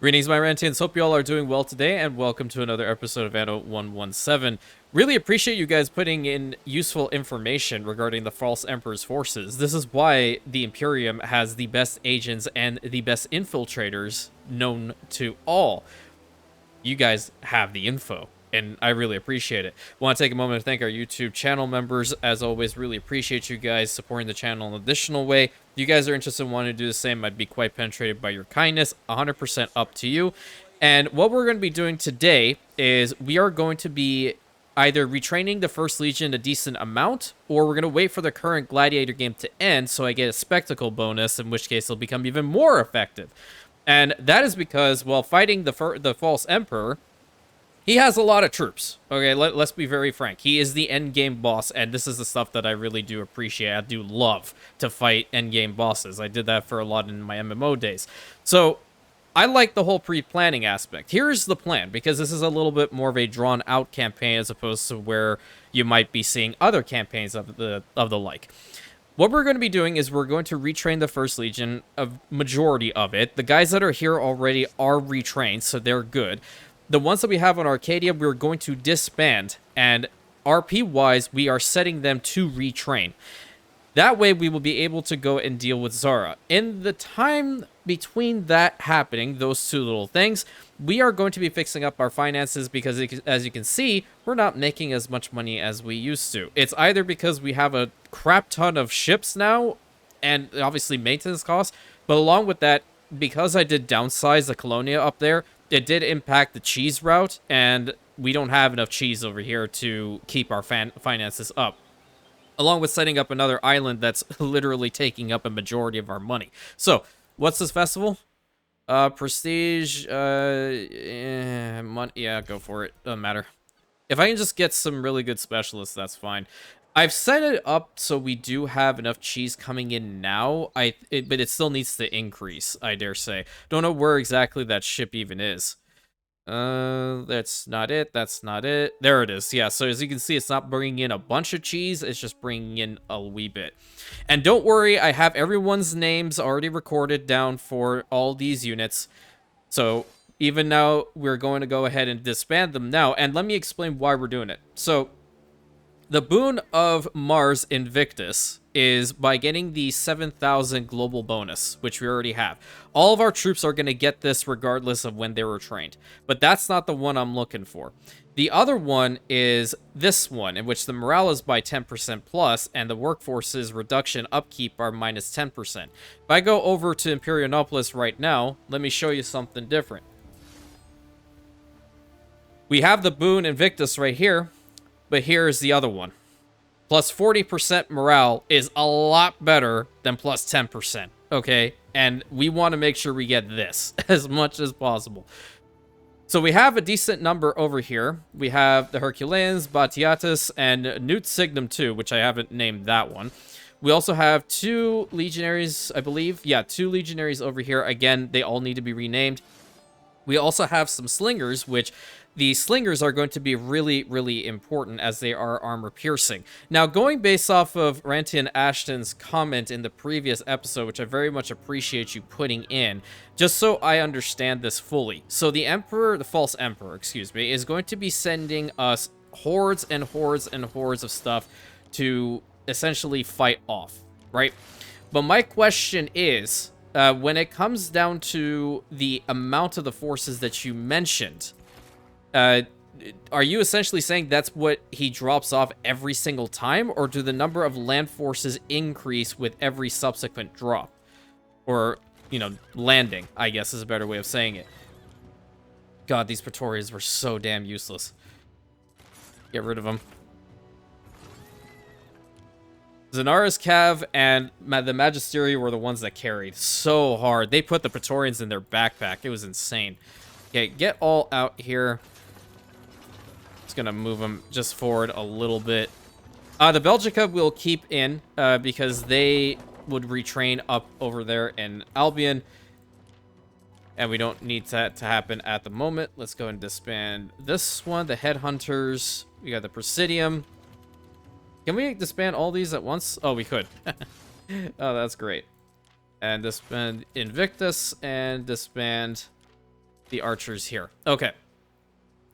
Greetings, my Rantians. Hope you all are doing well today, and welcome to another episode of Anno 117. Really appreciate you guys putting in useful information regarding the False Emperor's forces. This is why the Imperium has the best agents and the best infiltrators known to all. You guys have the info, and I really appreciate it. Want to take a moment to thank our YouTube channel members. As always, really appreciate you guys supporting the channel in an additional way. If you guys are interested in wanting to do the same, I'd be quite penetrated by your kindness. 100% up to you. And what we're going to be doing today is we are going to be either retraining the First Legion a decent amount, or we're going to wait for the current Gladiator game to end so I get a spectacle bonus, in which case it'll become even more effective. And that is because, while fighting the False Emperor, he has a lot of troops. Okay, let's be very frank. He is the endgame boss, and this is the stuff that I really do appreciate. I do love to fight endgame bosses. I did that for a lot in my MMO days. So, I like the whole pre-planning aspect. Here's the plan, because this is a little bit more of a drawn-out campaign as opposed to where you might be seeing other campaigns of the like. What we're going to be doing is we're going to retrain the First Legion, a majority of it. The guys that are here already are retrained, so they're good. The ones that we have on Arcadia, we're going to disband, and RP-wise, we are setting them to retrain. That way, we will be able to go and deal with Zara. In the time between that happening, those two little things, we are going to be fixing up our finances because, as you can see, we're not making as much money as we used to. It's either because we have a crap ton of ships now, and obviously maintenance costs, but along with that, because I did downsize the Colonia up there, it did impact the cheese route, and we don't have enough cheese over here to keep our finances up. Along with setting up another island that's literally taking up a majority of our money. So, what's this festival? Prestige, money, yeah, go for it. Doesn't matter. If I can just get some really good specialists, that's fine. I've set it up so we do have enough cheese coming in now, but it still needs to increase, I dare say. Don't know where exactly that ship even is. That's not it. That's not it. There it is. Yeah, so as you can see, it's not bringing in a bunch of cheese. It's just bringing in a wee bit. And don't worry, I have everyone's names already recorded down for all these units. So even now, we're going to go ahead and disband them now. And let me explain why we're doing it. So the boon of Mars Invictus is by getting the 7,000 global bonus, which we already have. All of our troops are going to get this regardless of when they were trained. But that's not the one I'm looking for. The other one is this one, in which the morale is by 10% plus, and the workforce's reduction upkeep are minus 10%. If I go over to Industrializing right now, let me show you something different. We have the boon Invictus right here. But here's the other one. Plus 40% morale is a lot better than plus 10%, okay? And we want to make sure we get this as much as possible. So we have a decent number over here. We have the Herculeans, Batiatus, and Newt Signum too, which I haven't named that one. We also have 2 legionaries, I believe. Yeah, 2 legionaries over here. Again, they all need to be renamed. We also have some slingers, which the slingers are going to be really, really important as they are armor piercing. Now, going based off of Rantian Ashton's comment in the previous episode, which I very much appreciate you putting in, just so I understand this fully. So the Emperor, the False Emperor, excuse me, is going to be sending us hordes and hordes and hordes of stuff to essentially fight off, right? But my question is, when it comes down to the amount of the forces that you mentioned, are you essentially saying that's what he drops off every single time, or do the number of land forces increase with every subsequent drop? Or, you know, landing, I guess is a better way of saying it. God, these Praetorians were so damn useless. Get rid of them. Zanara's Cav and the Magisteria were the ones that carried so hard. They put the Praetorians in their backpack. It was insane. Okay, get all out here. Just gonna move them just forward a little bit. The Belgica will keep in because they would retrain up over there in Albion. And we don't need that to happen at the moment. Let's go and disband this one. The Headhunters. We got the Presidium. Can we disband all these at once? Oh, we could. Oh, that's great. And disband Invictus and disband the archers here. Okay.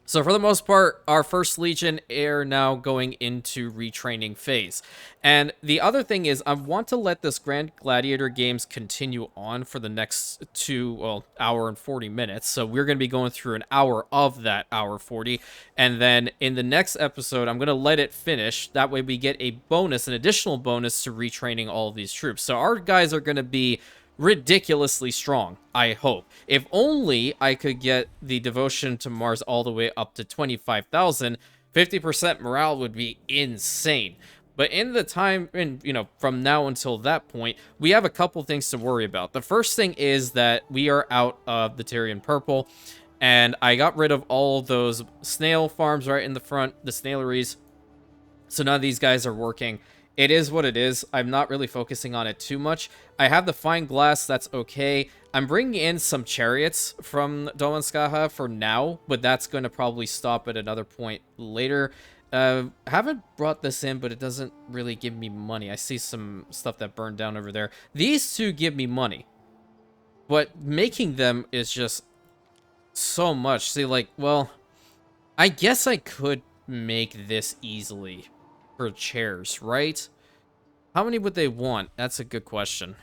So for the most part, our first Legion are now going into retraining phase. And the other thing is, I want to let this Grand Gladiator games continue on for the next hour and 40 minutes. So we're going to be going through an hour of that hour 40. And then in the next episode, I'm going to let it finish. That way we get a bonus, an additional bonus to retraining all of these troops. So our guys are going to be ridiculously strong, I hope. If only I could get the devotion to Mars all the way up to 25,000, 50% morale would be insane. But in the time, from now until that point, we have a couple things to worry about. The first thing is that we are out of the Tyrian Purple, and I got rid of all those snail farms right in the front, the snaileries. So none of these guys are working. It is what it is. I'm not really focusing on it too much. I have the fine glass. That's okay. I'm bringing in some chariots from Domanskaha for now, but that's going to probably stop at another point later. Haven't brought this in, but it doesn't really give me money. I see some stuff that burned down over there. These two give me money, but making them is just so much. See, like, well, I guess I could make this easily for chairs, right? How many would they want? That's a good question.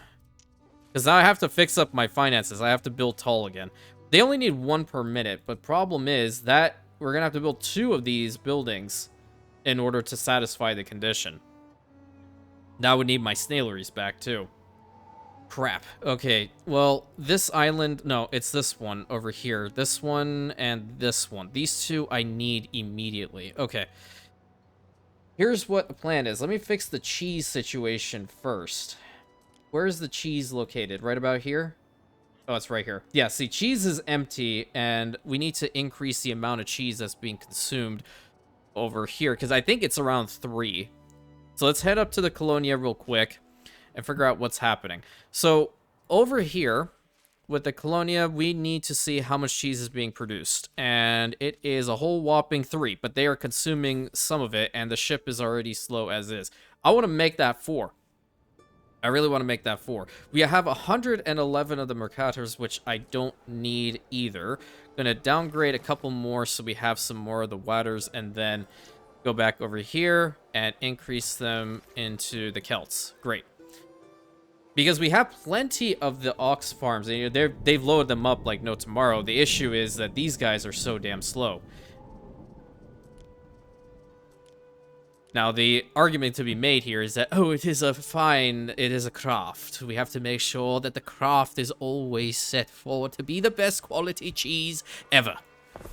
Because now I have to fix up my finances. I have to build tall again. They only need 1 per minute, but problem is that we're going to have to build 2 of these buildings in order to satisfy the condition. Now I would need my snaileries back too. Crap. Okay, well, this island... No, it's this one over here. This one and this one. These 2 I need immediately. Okay. Here's what the plan is. Let me fix the cheese situation first. Where is the cheese located? Right about here? Oh, it's right here. Yeah, see, cheese is empty, and we need to increase the amount of cheese that's being consumed over here, because I think it's around 3. So let's head up to the Colonia real quick and figure out what's happening. So over here, with the Colonia, we need to see how much cheese is being produced. And it is a whole whopping 3, but they are consuming some of it, and the ship is already slow as is. I want to make that 4. I really want to make that 4. We have 111 of the Mercators, which I don't need either. Gonna downgrade a couple more so we have some more of the Watters, and then go back over here and increase them into the Celts. Great. Because we have plenty of the ox farms. They've loaded them up like no tomorrow. The issue is that these guys are so damn slow. Now, the argument to be made here is that, oh, it is a craft. We have to make sure that the craft is always set forward to be the best quality cheese ever.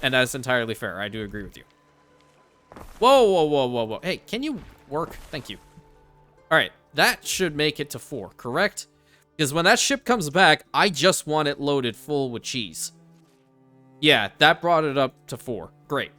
And that's entirely fair. I do agree with you. Whoa, whoa, whoa, whoa, whoa. Hey, can you work? Thank you. All right. That should make it to 4, correct? Because when that ship comes back, I just want it loaded full with cheese. Yeah, that brought it up to 4. Great.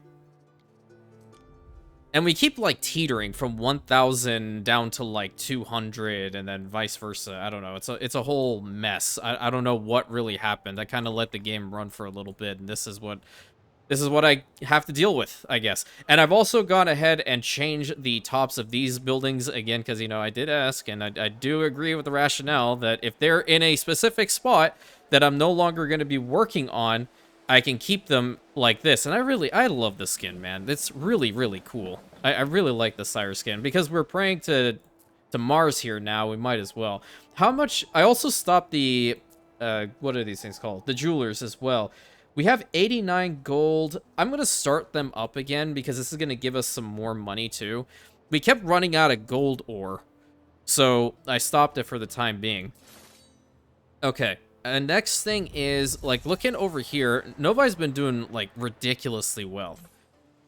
And we keep, like, teetering from 1,000 down to, like, 200, and then vice versa. I don't know. It's a whole mess. I don't know what really happened. I kind of let the game run for a little bit, and this is what I have to deal with, I guess. And I've also gone ahead and changed the tops of these buildings again, because, I did ask, and I do agree with the rationale that if they're in a specific spot that I'm no longer going to be working on, I can keep them like this. And I love the skin, man. It's really, really cool. I really like the Cyrus skin, because we're praying to Mars here now. We might as well. How much... I also stopped the... what are these things called? The jewelers as well. We have 89 gold. I'm going to start them up again because this is going to give us some more money too. We kept running out of gold ore, so I stopped it for the time being. Okay, and next thing is, like, looking over here, Novi's been doing, like, ridiculously well.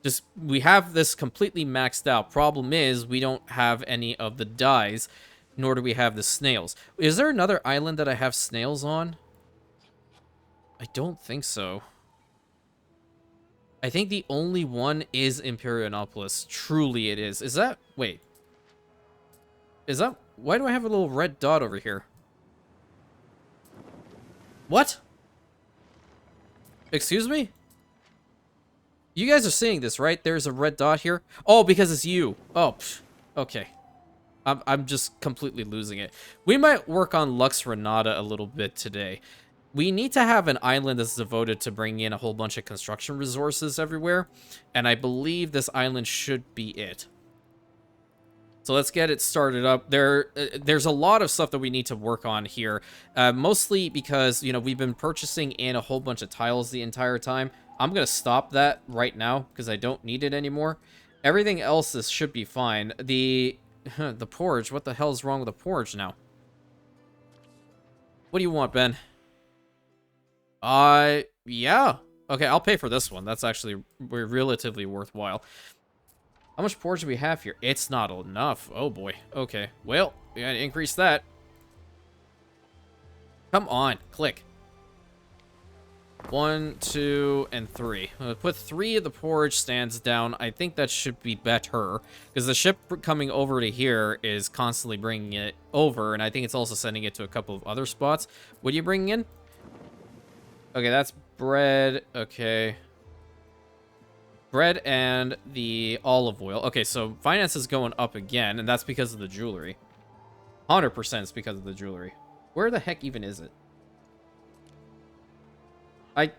Just, we have this completely maxed out. Problem is, we don't have any of the dyes, nor do we have the snails. Is there another island that I have snails on? I don't think so. I think the only one is Imperianopolis. Truly it is. Is that... Wait. Is that... Why do I have a little red dot over here? What? Excuse me? You guys are seeing this, right? There's a red dot here. Oh, because it's you. Oh, pff. Okay. I'm just completely losing it. We might work on Lux Ranada a little bit today. we need to have an island that's devoted to bringing in a whole bunch of construction resources everywhere, and I believe this island should be it. So let's get it started up. There's a lot of stuff that we need to work on here, mostly because, you know, we've been purchasing in a whole bunch of tiles the entire time. I'm going to stop that right now because I don't need it anymore. Everything else should be fine. The porridge, what the hell is wrong with the porridge now? What do you want, Ben? Yeah. Okay, I'll pay for this one. That's actually relatively worthwhile. How much porridge do we have here? It's not enough. Oh, boy. Okay. Well, we gotta increase that. Come on. Click. 1, 2, and 3. Put 3 of the porridge stands down. I think that should be better, because the ship coming over to here is constantly bringing it over, and I think it's also sending it to a couple of other spots. What are you bringing in? Okay, that's bread. Okay. Bread and the olive oil. Okay, so finance is going up again, and that's because of the jewelry. 100% is because of the jewelry. Where the heck even is it? I'm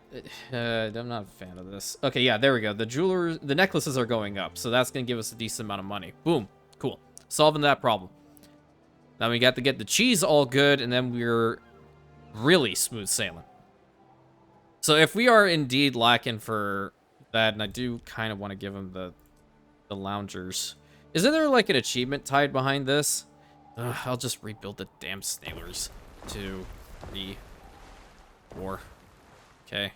not a fan of this. Okay, yeah, there we go. The necklaces are going up, so that's going to give us a decent amount of money. Boom. Cool. Solving that problem. Now we got to get the cheese all good, and then we're really smooth sailing. So if we are indeed lacking for that, and I do kind of want to give them the loungers. Isn't there like an achievement tied behind this? I'll just rebuild the damn snailers. 2, 3, 4. Okay.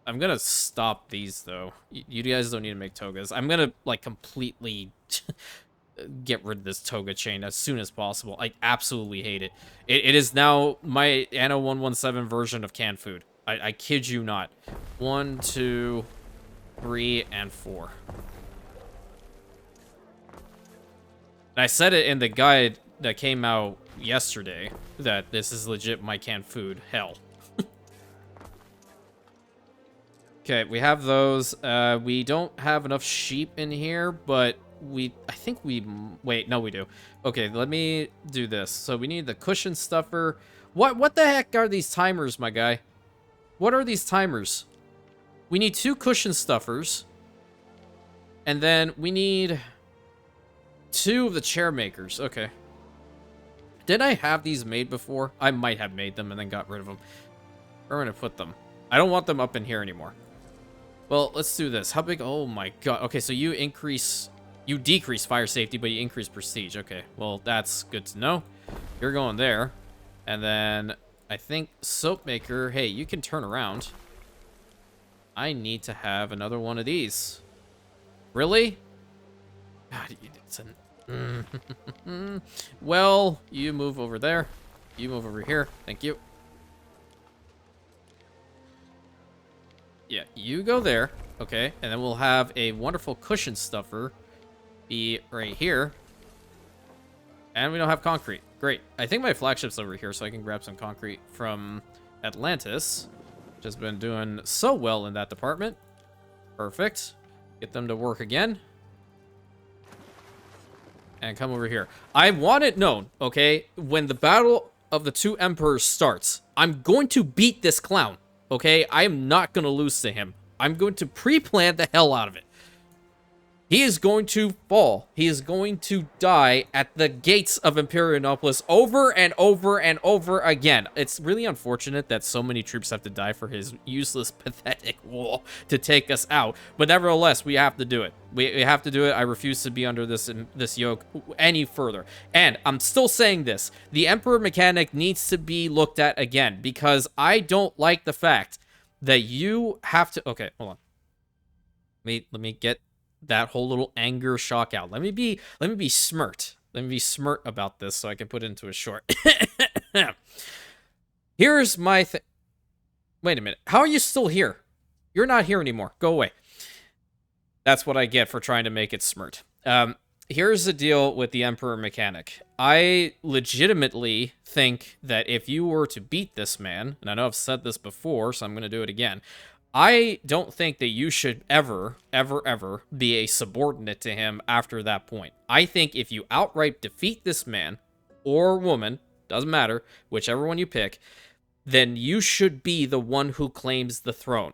I'm gonna stop these though. You guys don't need to make togas. I'm gonna like completely get rid of this toga chain as soon as possible. I absolutely hate it. It is now my Anno 117 version of canned food. I kid you not. 1, 2, 3, and 4. And I said it in the guide that came out yesterday that this is legit my canned food hell. Okay, we have those. We don't have enough sheep in here, but I think wait, no, we do. Okay, let me do this. So we need the cushion stuffer. What the heck are these timers, my guy? What are these timers? We need 2 cushion stuffers. And then we need 2 of the chair makers. Okay. Did I have these made before? I might have made them and then got rid of them. Where am I going to put them? I don't want them up in here anymore. Well, let's do this. How big? Oh my god. Okay, so you decrease fire safety, but you increase prestige. Okay, well, that's good to know. You're going there. And then I think soap maker. Hey, you can turn around. I need to have another one of these. Really? God, it's an... Well, you move over there. You move over here. Thank you. Yeah, you go there. Okay, and then we'll have a wonderful cushion stuffer be right here. And we don't have concrete. Great. I think my flagship's over here, so I can grab some concrete from Atlantis, which has been doing so well in that department. Perfect. Get them to work again. And come over here. I want it known, okay, when the battle of the 2 emperors starts, I'm going to beat this clown, okay? I am not going to lose to him. I'm going to pre-plan the hell out of it. He is going to fall. He is going to die at the gates of Imperianopolis over and over and over again. It's really unfortunate that so many troops have to die for his useless, pathetic war to take us out. But nevertheless, we have to do it. We have to do it. I refuse to be under this yoke any further. And I'm still saying this. The Emperor mechanic needs to be looked at again, because I don't like the fact that you have to... Okay, hold on. Let me get that whole little anger shock out. Let me be smirked. Let me be smirked about this so I can put it into a short. Here's my thing. Wait a minute. How are you still here? You're not here anymore. Go away. That's what I get for trying to make it smirked. Here's the deal with the Emperor mechanic. I legitimately think that if you were to beat this man, and I know I've said this before, so I'm going to do it again, I don't think that you should ever, ever, ever be a subordinate to him after that point. I think if you outright defeat this man or woman, doesn't matter, whichever one you pick, then you should be the one who claims the throne.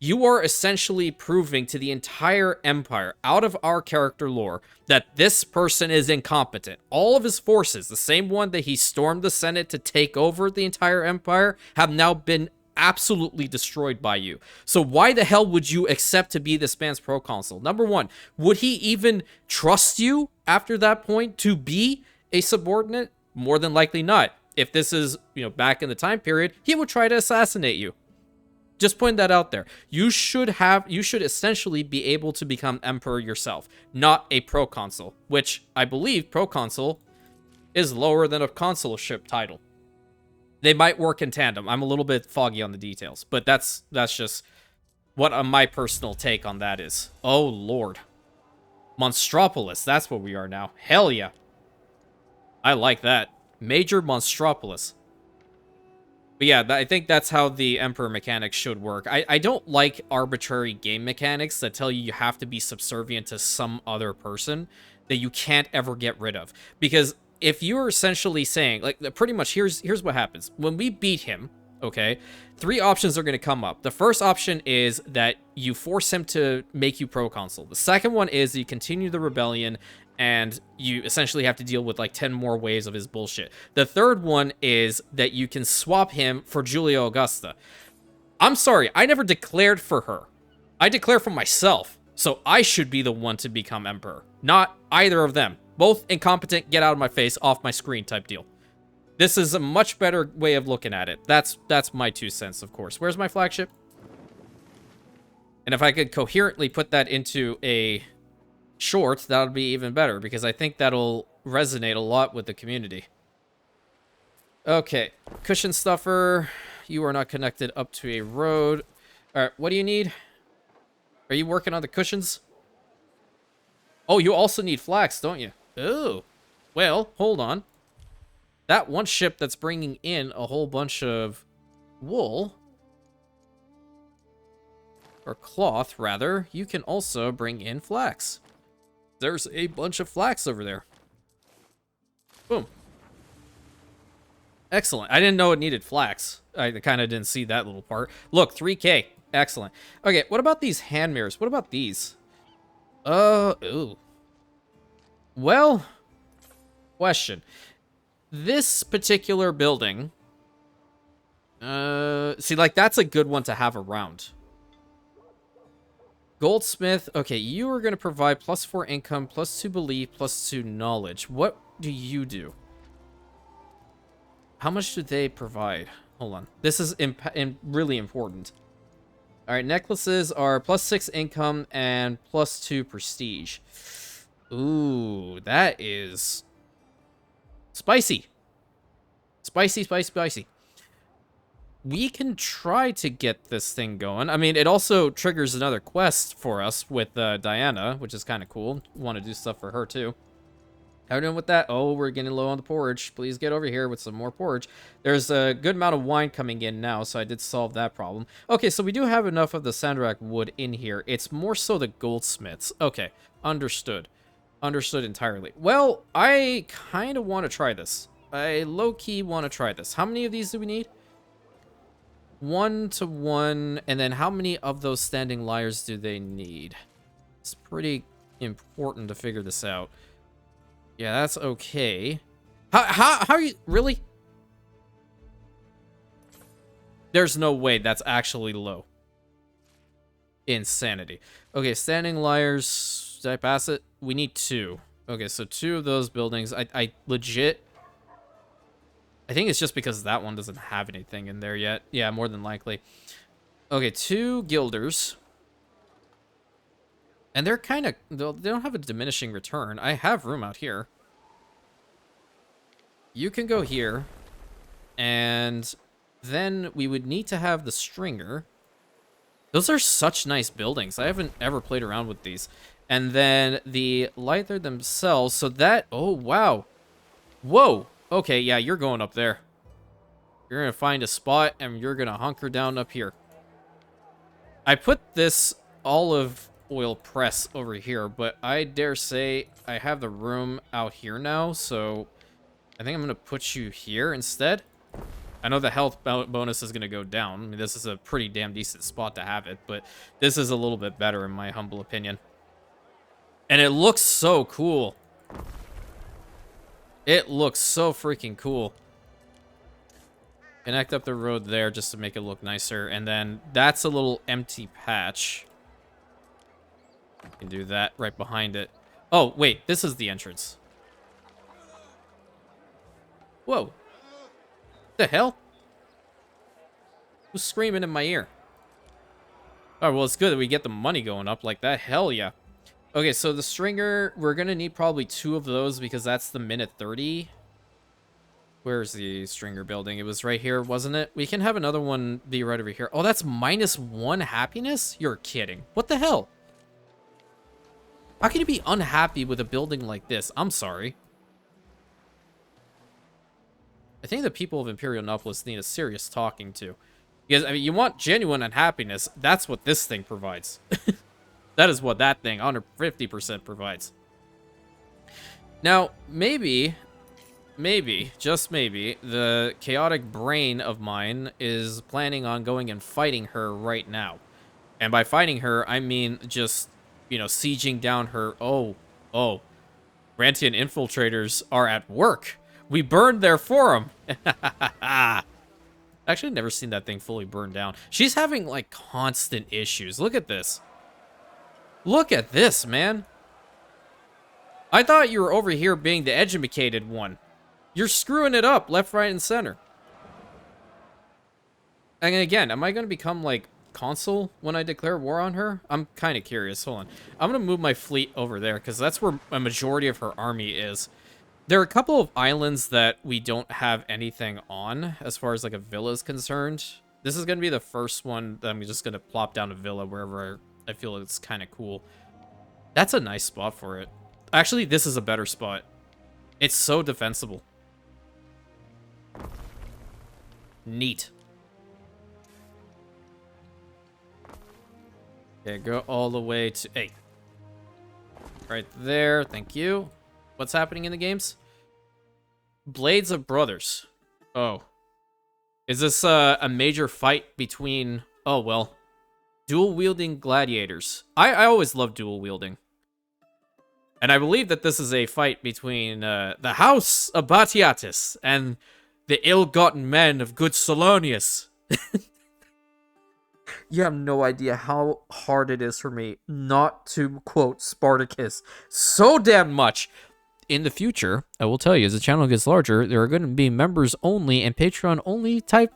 You are essentially proving to the entire empire, out of our character lore, that this person is incompetent. All of his forces, the same one that he stormed the Senate to take over the entire empire, have now been absolutely destroyed by you. So why the hell would you accept to be this man's proconsul? Number one, would he even trust you after that point to be a subordinate? More than likely not. If this is, back in the time period, he would try to assassinate you. Just putting that out there. You should essentially be able to become emperor yourself, not a proconsul, which I believe proconsul is lower than a consulship title. They might work in tandem. I'm a little bit foggy on the details, but that's just what my personal take on that is. Oh, Lord. Monstropolis, that's what we are now. Hell yeah. I like that. Major Monstropolis. But yeah, I think that's how the Emperor mechanics should work. I don't like arbitrary game mechanics that tell you have to be subservient to some other person that you can't ever get rid of. Because if you're essentially saying, like, pretty much here's what happens. When we beat him, okay, 3 options are going to come up. The first option is that you force him to make you proconsul. The second one is you continue the rebellion and you essentially have to deal with like 10 more waves of his bullshit. The third one is that you can swap him for Julia Augusta. I'm sorry, I never declared for her. I declare for myself. So I should be the one to become emperor, not either of them. Both incompetent, get out of my face, off my screen type deal. This is a much better way of looking at it. That's my 2 cents, of course. Where's my flagship? And if I could coherently put that into a short, that would be even better, because I think that'll resonate a lot with the community. Okay, cushion stuffer. You are not connected up to a road. All right, what do you need? Are you working on the cushions? Oh, you also need flax, don't you? Oh, well, hold on. That one ship that's bringing in a whole bunch of wool, or cloth, rather, you can also bring in flax. There's a bunch of flax over there. Boom. Excellent. I didn't know it needed flax. I kind of didn't see that little part. Look, 3K. Excellent. Okay, what about these hand mirrors? What about these? Ooh. Well, question. This particular building, see, like, that's a good one to have around. Goldsmith, okay, you are going to provide +4 income, +2 belief, +2 knowledge. What do you do? How much do they provide? Hold on. This is really important. All right, necklaces are +6 income and +2 prestige. Ooh, that is spicy. Spicy, spicy, spicy. We can try to get this thing going. I mean, it also triggers another quest for us with Diana, which is kind of cool. Want to do stuff for her, too. How are we doing with that? Oh, we're getting low on the porridge. Please get over here with some more porridge. There's a good amount of wine coming in now, so I did solve that problem. Okay, so we do have enough of the Sandrak wood in here. It's more so the goldsmiths. Okay, understood. Understood entirely. Well, I kind of want to try this. I low-key want to try this. How many of these do we need? 1 to 1, and then how many of those standing liars do they need? It's pretty important to figure this out. Yeah, that's okay. How are you... Really? There's no way that's actually low. Insanity. Okay, standing liars. Did I pass it? We need 2. Okay, so 2 of those buildings. I legit... I think it's just because that one doesn't have anything in there yet. Yeah, more than likely. Okay, 2 guilders. And they're kind of... They don't have a diminishing return. I have room out here. You can go here. And then we would need to have the stringer. Those are such nice buildings. I haven't ever played around with these. And then the lighter themselves. So that... Oh, wow. Whoa. Okay, yeah, you're going up there. You're going to find a spot, and you're going to hunker down up here. I put this olive oil press over here, but I dare say I have the room out here now, so I think I'm going to put you here instead. I know the health bonus is going to go down. I mean, this is a pretty damn decent spot to have it, but this is a little bit better in my humble opinion. And it looks so cool. It looks so freaking cool. Connect up the road there just to make it look nicer. And then that's a little empty patch. You can do that right behind it. Oh, wait, this is the entrance. Whoa. What the hell? Who's screaming in my ear? Oh, well, it's good that we get the money going up like that. Hell yeah. Okay, so the stringer, we're going to need probably 2 of those because that's the minute 30. Where's the stringer building? It was right here, wasn't it? We can have another one be right over here. Oh, that's -1 happiness? You're kidding. What the hell? How can you be unhappy with a building like this? I'm sorry. I think the people of Imperialnopolis need a serious talking to. Because, I mean, you want genuine unhappiness. That's what this thing provides. That is what that thing, 150% provides. Now, maybe, just maybe, the chaotic brain of mine is planning on going and fighting her right now. And by fighting her, I mean just, you know, sieging down her... Oh. Rantian infiltrators are at work. We burned their forum. Actually, I've never seen that thing fully burned down. She's having, like, constant issues. Look at this. Look at this, man. I thought you were over here being the educated one. You're screwing it up left, right, and center. And again, am I going to become, like, consul when I declare war on her? I'm kind of curious. Hold on. I'm going to move my fleet over there, because that's where a majority of her army is. There are a couple of islands that we don't have anything on, as far as, like, a villa is concerned. This is going to be the first one that I'm just going to plop down a villa wherever I feel it's kind of cool. That's a nice spot for it. Actually, this is a better spot. It's so defensible. Neat. Okay, go all the way to... Hey. Right there. Thank you. What's happening in the games? Blades of Brothers. Oh. Is this a major fight between... Oh, well... Dual-wielding gladiators. I always love dual-wielding. And I believe that this is a fight between the House of Batiatus and the ill-gotten men of good Solonius. You have no idea how hard it is for me not to quote Spartacus so damn much. In the future, I will tell you, as the channel gets larger, there are going to be members-only and Patreon-only type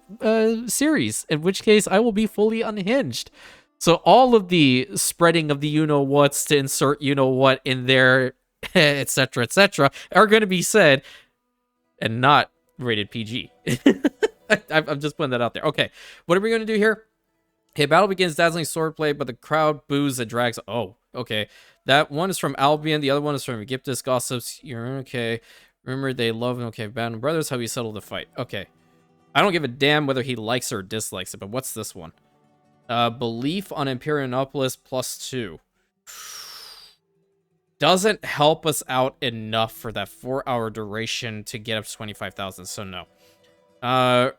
series, in which case I will be fully unhinged. So all of the spreading of the you-know-whats to insert you-know-what in there, etc., etc., are going to be said and not rated PG. I'm just putting that out there. Okay, what are we going to do here? Okay, battle begins, dazzling swordplay, but the crowd boos and drags... Oh, okay. That one is from Albion, the other one is from Egyptus Gossips. You're okay. Remember, they love... Okay, Band Brothers, how you settle the fight. Okay. I don't give a damn whether he likes or dislikes it, but what's this one? Belief on Imperialnopolis +2. Doesn't help us out enough for that 4-hour duration to get up to 25,000, so no.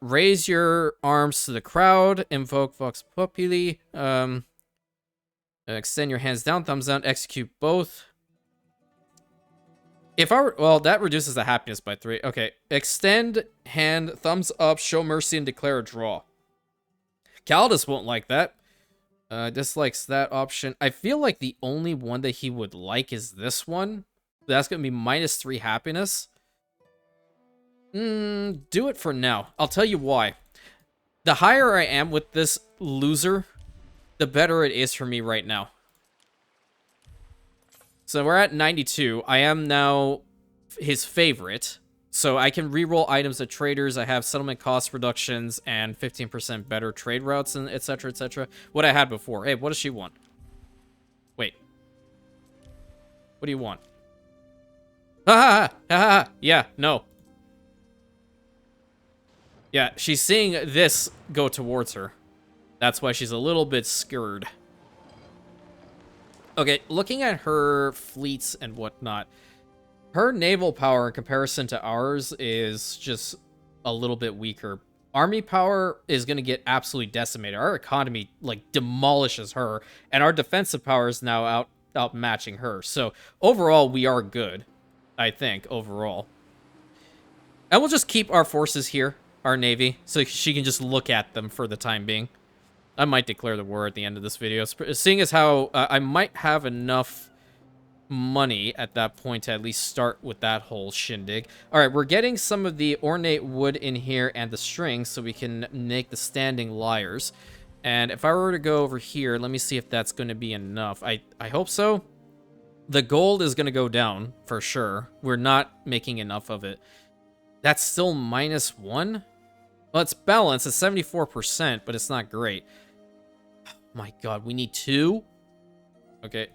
Raise your arms to the crowd. Invoke Vox Populi. Extend your hands down, thumbs down, execute both. If I were... Well, that reduces the happiness by 3. Okay. Extend hand, thumbs up, show mercy, and declare a draw. Caldus won't like that. Dislikes that option. I feel like the only one that he would like is this one. That's going to be -3 happiness. Do it for now. I'll tell you why. The higher I am with this loser, the better it is for me right now. So we're at 92. I am now his favorite. So I can reroll items at traders. I have settlement cost reductions and 15% better trade routes and etc. etc. What I had before. Hey, what does she want? Wait. What do you want? Ha ha ha ha. Yeah, no. Yeah, she's seeing this go towards her. That's why she's a little bit scared. Okay, looking at her fleets and whatnot, her naval power in comparison to ours is just a little bit weaker. army power is going to get absolutely decimated. Our economy, like, demolishes her, and our defensive power is now outmatching her. So, overall, we are good, I think, overall. And we'll just keep our forces here, our navy, so she can just look at them for the time being. I might declare the war at the end of this video, seeing as how I might have enough money at that point to at least start with that whole shindig. All right, we're getting some of the ornate wood in here and the strings so we can make the standing lyres. And if I were to go over here, let me see if that's going to be enough. I hope so. The gold is going to go down for sure. We're not making enough of it. That's still -1? Well, it's balanced. It's 74%, but it's not great. Oh my god, we need 2? Okay,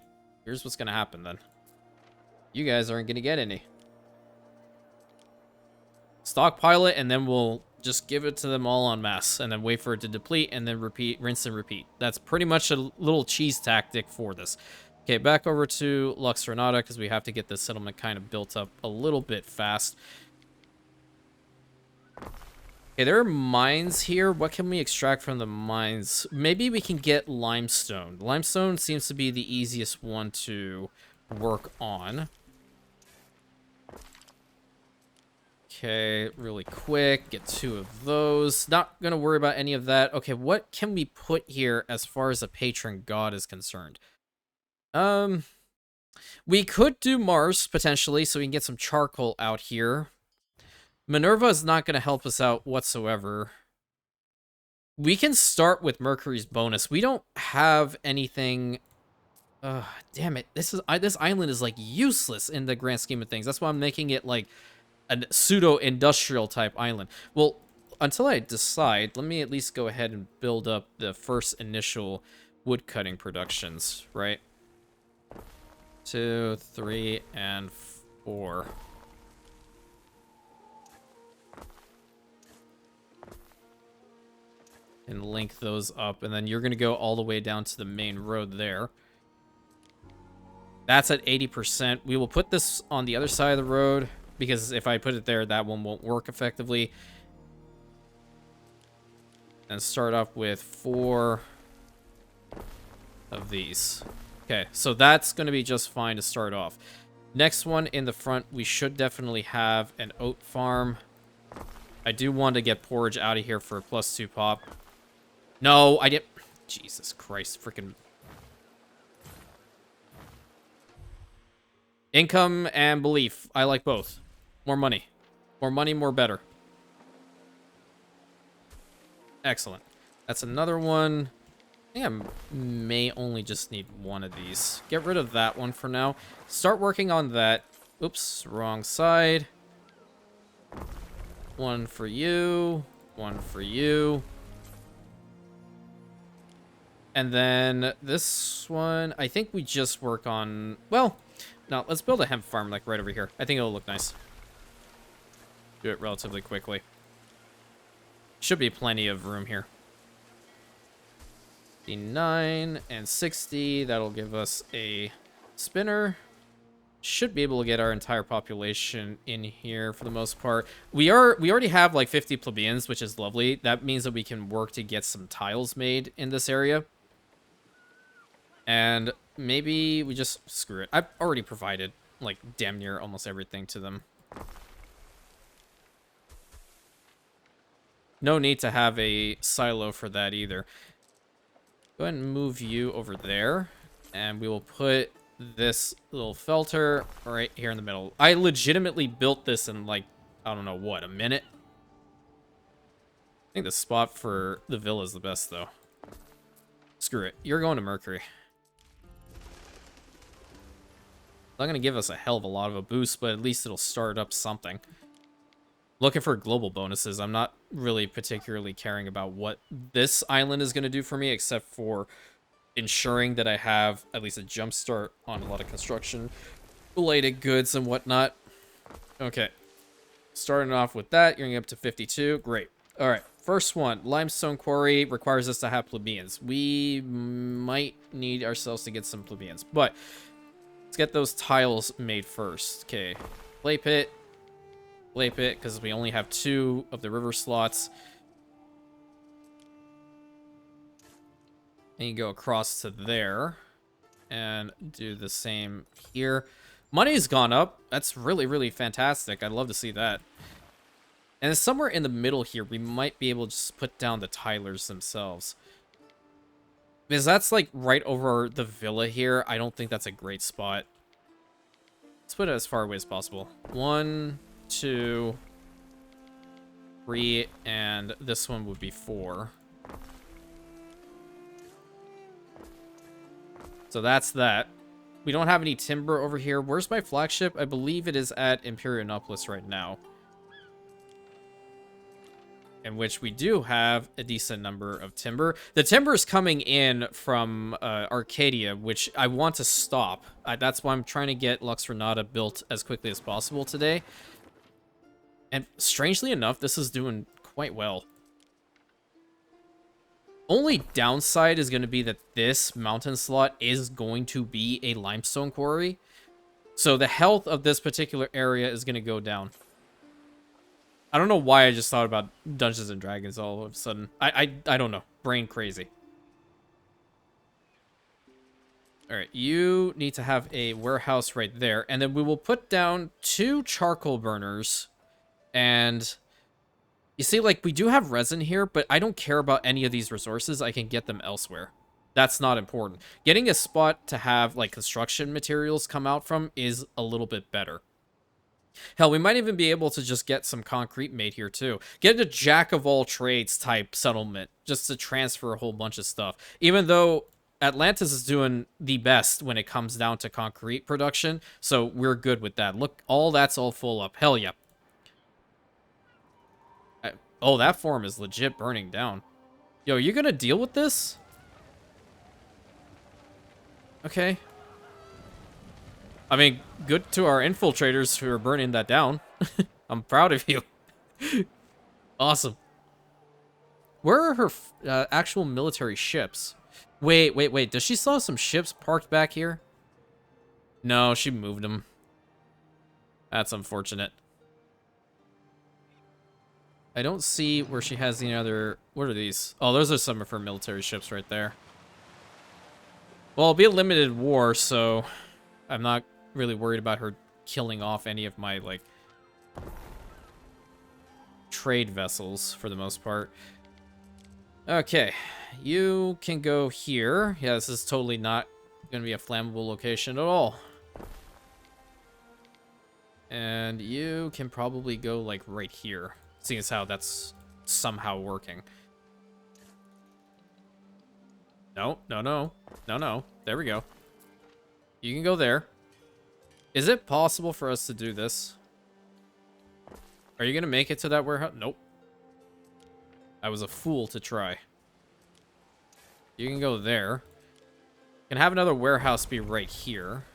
here's what's going to happen then. You guys aren't going to get any. Stockpile it, and then we'll just give it to them all en masse, and then wait for it to deplete, and then repeat, rinse and repeat. That's pretty much a little cheese tactic for this. Okay, back over to Lux Ranada, because we have to get this settlement kind of built up a little bit fast. Okay, there are mines here. What can we extract from the mines? Maybe we can get limestone. Limestone seems to be the easiest one to work on. Okay, really quick. Get 2 of those. Not going to worry about any of that. Okay, what can we put here as far as a patron god is concerned? We could do Mars, potentially, so we can get some charcoal out here. Minerva is not going to help us out whatsoever. We can start with Mercury's bonus. We don't have anything... damn it. This island is, like, useless in the grand scheme of things. That's why I'm making it, like, a pseudo-industrial type island. Well, until I decide, let me at least go ahead and build up the first initial woodcutting productions, right? 2, 3, and 4. And link those up, and then you're going to go all the way down to the main road there. That's at 80%. We will put this on the other side of the road, because if I put it there, that one won't work effectively. And start off with 4 of these. Okay, so that's going to be just fine to start off. Next one in the front, we should definitely have an oat farm. I do want to get porridge out of here for a +2 pop. No, I didn't. Jesus Christ, freaking. Income and belief. I like both. More money. More money, more better. Excellent. That's another one. I think I may only just need 1 of these. Get rid of that one for now. Start working on that. Oops, wrong side. 1 for you. 1 for you. And then this one, I think we just work on... Well, no, let's build a hemp farm, like, right over here. I think it'll look nice. Do it relatively quickly. Should be plenty of room here. 59 and 60. That'll give us a spinner. Should be able to get our entire population in here for the most part. We already have, like, 50 plebeians, which is lovely. That means that we can work to get some tiles made in this area. And maybe we just screw it. I've already provided, like, damn near almost everything to them. No need to have a silo for that either. Go ahead and move you over there. And we will put this little filter right here in the middle. I legitimately built this in, like, I don't know what, a minute? I think the spot for the villa is the best, though. Screw it. You're going to Mercury. Not going to give us a hell of a lot of a boost, but at least it'll start up something. Looking for global bonuses. I'm not really particularly caring about what this island is going to do for me, except for ensuring that I have at least a jump start on a lot of construction-related goods and whatnot. Okay. Starting off with that, you're going to get up to 52. Great. All right. First one, limestone quarry requires us to have plebeians. We might need ourselves to get some plebeians, but... let's get those tiles made first. Okay, clay pit, because we only have 2 of the river slots. And you go across to there. And do the same here. Money's gone up. That's really, really fantastic. I'd love to see that. And somewhere in the middle here, we might be able to just put down the tilers themselves. Because that's like right over the villa here. I don't think that's a great spot. Let's put it as far away as possible. 1, 2, 3, and this one would be 4. So that's that. We don't have any timber over here. Where's my flagship? I believe it is at Industrializing right now. In which we do have a decent number of timber. The timber is coming in from Arcadia, which I want to stop. That's why I'm trying to get Lux Ranada built as quickly as possible today. And strangely enough, this is doing quite well. Only downside is going to be that this mountain slot is going to be a limestone quarry. So the health of this particular area is going to go down. I don't know why I just thought about Dungeons and Dragons all of a sudden. I don't know. Brain crazy. Alright, you need to have a warehouse right there. And then we will put down 2 charcoal burners. And you see, like, we do have resin here, but I don't care about any of these resources. I can get them elsewhere. That's not important. Getting a spot to have, like, construction materials come out from is a little bit better. Hell, we might even be able to just get some concrete made here, too. Get a jack-of-all-trades type settlement, just to transfer a whole bunch of stuff. Even though Atlantis is doing the best when it comes down to concrete production, so we're good with that. Look, that's all full up. Hell yeah. Oh, that farm is legit burning down. Yo, you gonna deal with this? Okay. I mean, good to our infiltrators who are burning that down. I'm proud of you. Awesome. Where are her actual military ships? Wait. Does she still have some ships parked back here? No, she moved them. That's unfortunate. I don't see where she has any other... What are these? Oh, those are some of her military ships right there. Well, it'll be a limited war, so I'm not really worried about her killing off any of my, like, trade vessels, for the most part. Okay, you can go here. Yeah, this is totally not going to be a flammable location at all. And you can probably go, like, right here. Seeing as how that's somehow working. No. There we go. You can go there. Is it possible for us to do this? Are you going to make it to that warehouse? Nope. I was a fool to try. You can go there. Can have another warehouse be right here.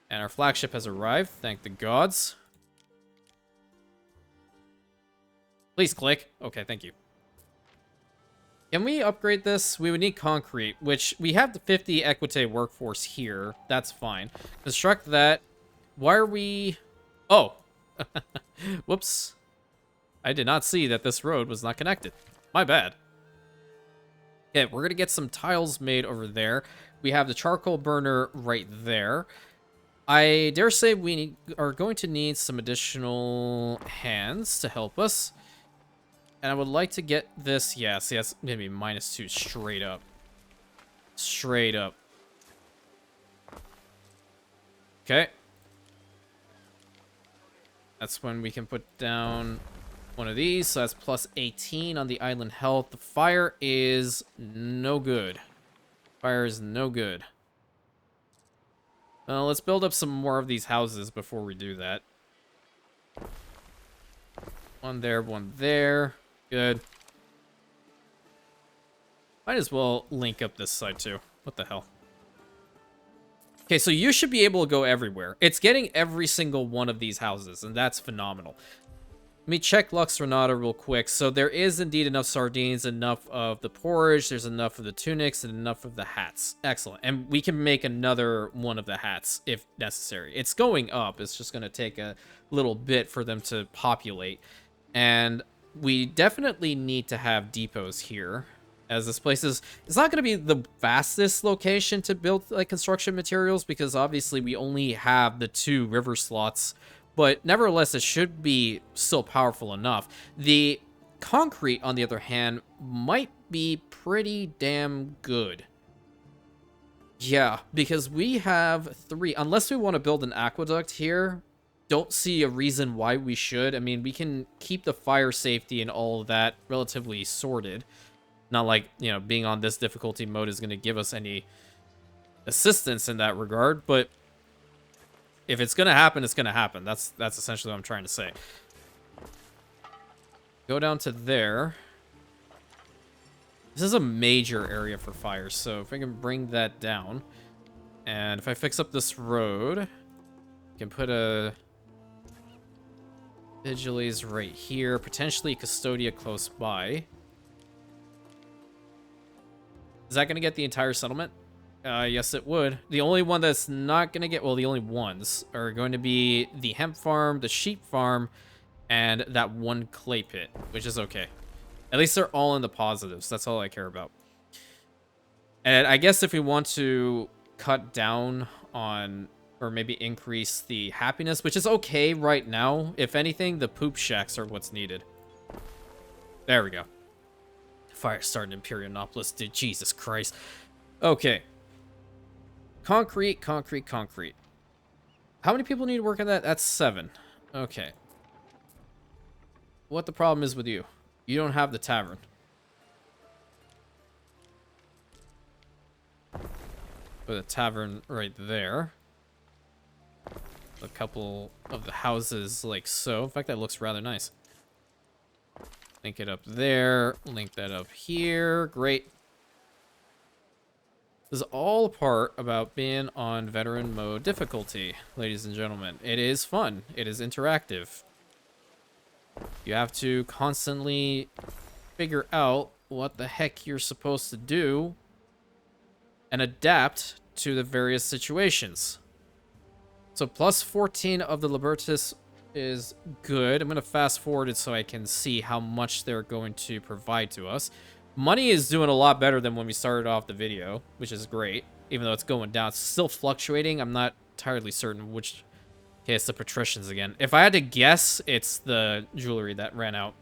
And our flagship has arrived. Thank the gods. Please click. Okay, thank you. Can we upgrade this? We would need concrete, which we have the 50 Equite workforce here. That's fine. Construct that. Why are we... Oh. Whoops. I did not see that this road was not connected. My bad. Okay, we're going to get some tiles made over there. We have the charcoal burner right there. I dare say we are going to need some additional hands to help us. And I would like to get this... Yeah, see, that's going to be -2 straight up. Straight up. Okay. That's when we can put down one of these. So that's plus 18 on the island health. The fire is no good. Fire is no good. Let's build up some more of these houses before we do that. One there, one there. Good. Might as well link up this side too. What the hell? Okay, so you should be able to go everywhere. It's getting every single one of these houses, and that's phenomenal. Let me check Lux Ranada real quick. So there is indeed enough sardines, enough of the porridge, there's enough of the tunics, and enough of the hats. Excellent. And we can make another one of the hats if necessary. It's going up. It's just going to take a little bit for them to populate. And we definitely need to have depots here. as this place is, it's not going to be the fastest location to build like construction materials, because obviously we only have the 2 river slots, but nevertheless it should be still powerful enough. The concrete, on the other hand, might be pretty damn good. Yeah, because we have 3, unless we want to build an aqueduct here. Don't see a reason why we should. I mean, we can keep the fire safety and all of that relatively sorted. Not like, you know, being on this difficulty mode is going to give us any assistance in that regard, but if it's going to happen, it's going to happen. That's essentially what I'm trying to say. Go down to there. This is a major area for fires, so if I can bring that down, and if I fix up this road, I can put a Vigiles right here, potentially Custodia close by. Is that going to get the entire settlement? Yes, it would. The only one that's not going to get... Well, the only ones are going to be the hemp farm, the sheep farm, and that one clay pit, which is okay. At least they're all in the positives. That's all I care about. And I guess if we want to cut down on... or maybe increase the happiness, which is okay right now. If anything, the poop shacks are what's needed. There we go. Fire started in Imperionopolis, dude. Jesus Christ. Okay. Concrete, concrete, concrete. How many people need to work on that? That's 7. Okay. What the problem is with you? You don't have the tavern. Put a tavern right there. A couple of the houses like so. In fact, that looks rather nice. Link it up there. Link that up here. Great. This is all a part about being on veteran mode difficulty, ladies and gentlemen. It is fun. It is interactive. You have to constantly figure out what the heck you're supposed to do and adapt to the various situations. So plus 14 of the Libertas is good. I'm going to fast forward it so I can see how much they're going to provide to us. Money is doing a lot better than when we started off the video, which is great. Even though it's going down, it's still fluctuating. I'm not entirely certain which... Okay, it's the patricians again. If I had to guess, it's the jewelry that ran out.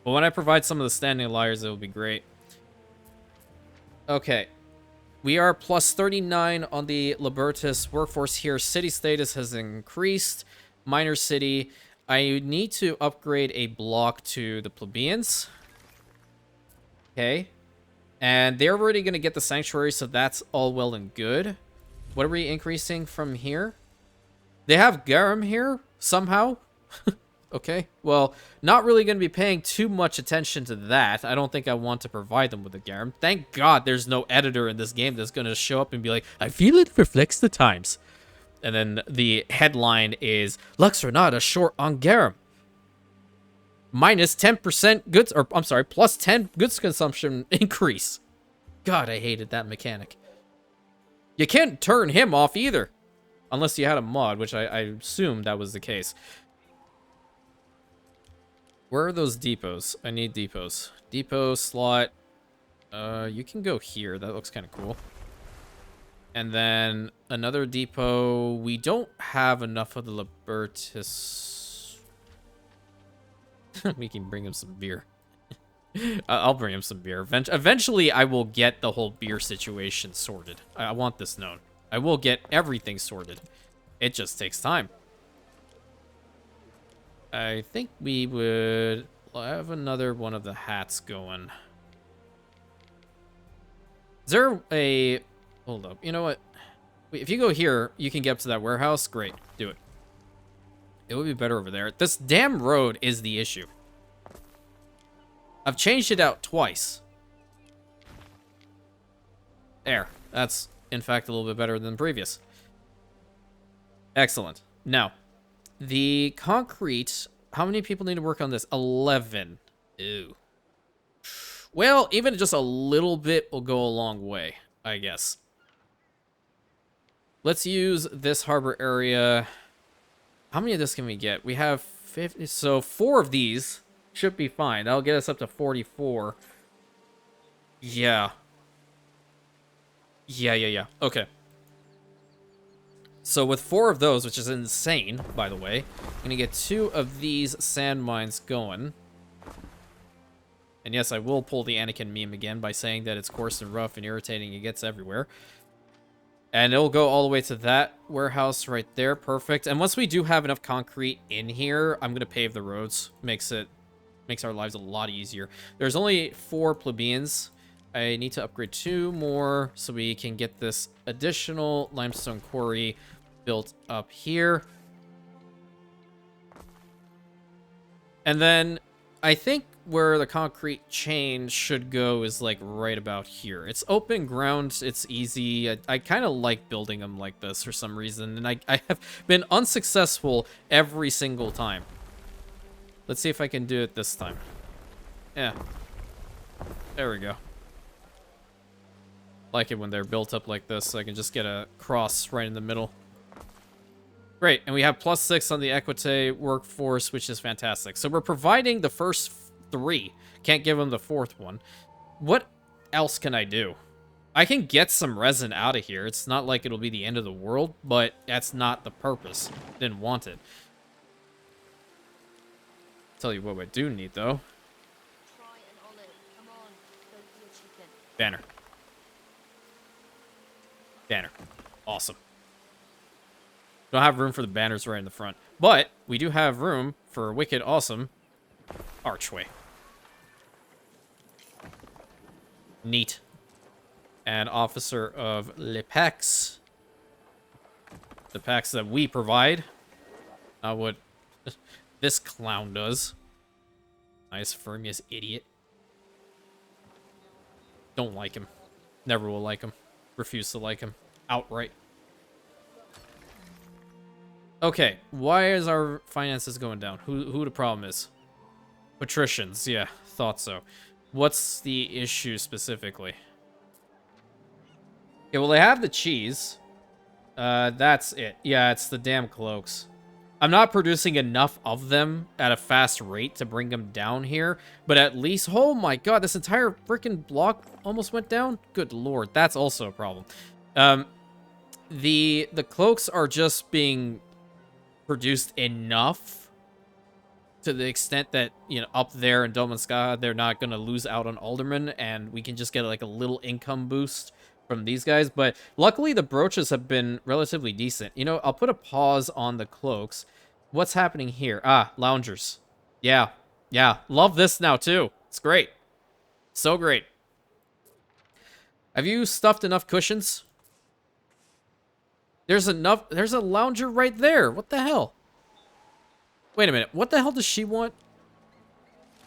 But when I provide some of the standing liars, it will be great. Okay. We are plus 39 on the Libertas workforce here. City status has increased. Minor city. I need to upgrade a block to the plebeians. Okay. And they're already going to get the sanctuary, so that's all well and good. What are we increasing from here? They have garum here, somehow. Okay, well, not really going to be paying too much attention to that. I don't think I want to provide them with a garum. Thank God there's no editor in this game that's going to show up and be like, I feel it reflects the times. And then the headline is, Lux Ranada short on garum. Minus 10% goods, or I'm sorry, plus 10 goods consumption increase. God, I hated that mechanic. You can't turn him off either. Unless you had a mod, which I assume that was the case. Where are those depots? I need depots. Depot slot. You can go here. That looks kind of cool. And then another depot. We don't have enough of the Libertas. We can bring him some beer. I'll bring him some beer. Eventually, I will get the whole beer situation sorted. I want this known. I will get everything sorted. It just takes time. I think we would have another one of the hats going. Is there a... Hold up. You know what? Wait, if you go here, you can get up to that warehouse. Great. Do it. It would be better over there. This damn road is the issue. I've changed it out twice. There. That's, in fact, a little bit better than previous. Excellent. Now, the concrete... How many people need to work on this? 11. Ew. Well, even just a little bit will go a long way, I guess. Let's use this harbor area. How many of this can we get? We have 50. So 4 of these should be fine. That'll get us up to 44. Yeah. Yeah. Okay. So with 4 of those, which is insane, by the way, I'm gonna get 2 of these sand mines going. And yes, I will pull the Anakin meme again by saying that it's coarse and rough and irritating. It gets everywhere. And it'll go all the way to that warehouse right there. Perfect. And once we do have enough concrete in here, I'm going to pave the roads. Makes our lives a lot easier. There's only 4 plebeians. I need to upgrade 2 more so we can get this additional limestone quarry built up here. And then I think where the concrete chain should go is like right about here. It's open ground, it's easy. I kind of like building them like this for some reason, and I have been unsuccessful every single time. Let's see if I can do it this time. Yeah. There we go. Like it when they're built up like this, so I can just get a cross right in the middle. Great, and we have +6 on the Equite workforce, which is fantastic. So we're providing the first 3. Can't give them the 4th one. What else can I do? I can get some resin out of here. It's not like it'll be the end of the world, but that's not the purpose. Didn't want it. Tell you what I do need, though. Banner. Banner. Awesome. Don't have room for the banners right in the front. But we do have room for a wicked awesome archway. Neat. And officer of Le Pax. The packs that we provide. Not what this clown does. Nice Fermius idiot. Don't like him. Never will like him. Refuse to like him. Outright. Okay, why is our finances going down? Who the problem is? Patricians, yeah, thought so. What's the issue specifically? Okay, well, they have the cheese. That's it. Yeah, it's the damn cloaks. I'm not producing enough of them at a fast rate to bring them down here, but at least, oh my god, this entire freaking block almost went down? Good lord, that's also a problem. The cloaks are just being produced enough to the extent that, you know, up there in Domanska, they're not going to lose out on aldermen, and we can just get like a little income boost from these guys. But luckily the brooches have been relatively decent. You know, I'll put a pause on the cloaks. What's happening here? Ah, loungers. Yeah, love this now too. It's great. So great. Have you stuffed enough cushions? There's a lounger right there. What the hell? Wait a minute. What the hell does she want?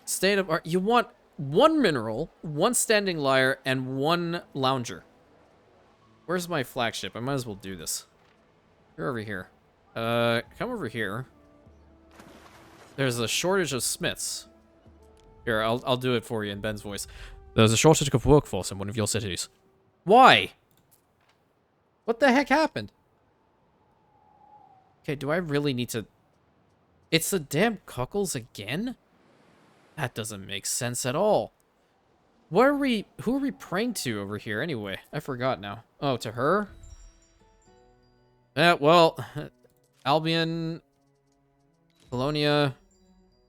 State of art. You want 1 mineral, 1 standing lyre, and 1 lounger. Where's my flagship? I might as well do this. You're over here. Come over here. There's a shortage of smiths. Here, I'll do it for you in Ben's voice. There's a shortage of workforce in one of your cities. Why? What the heck happened? Okay, do I really need to... It's the damn cuckles again? That doesn't make sense at all. Who are we praying to over here anyway? I forgot now. Oh, to her? Well, Albion, Colonia.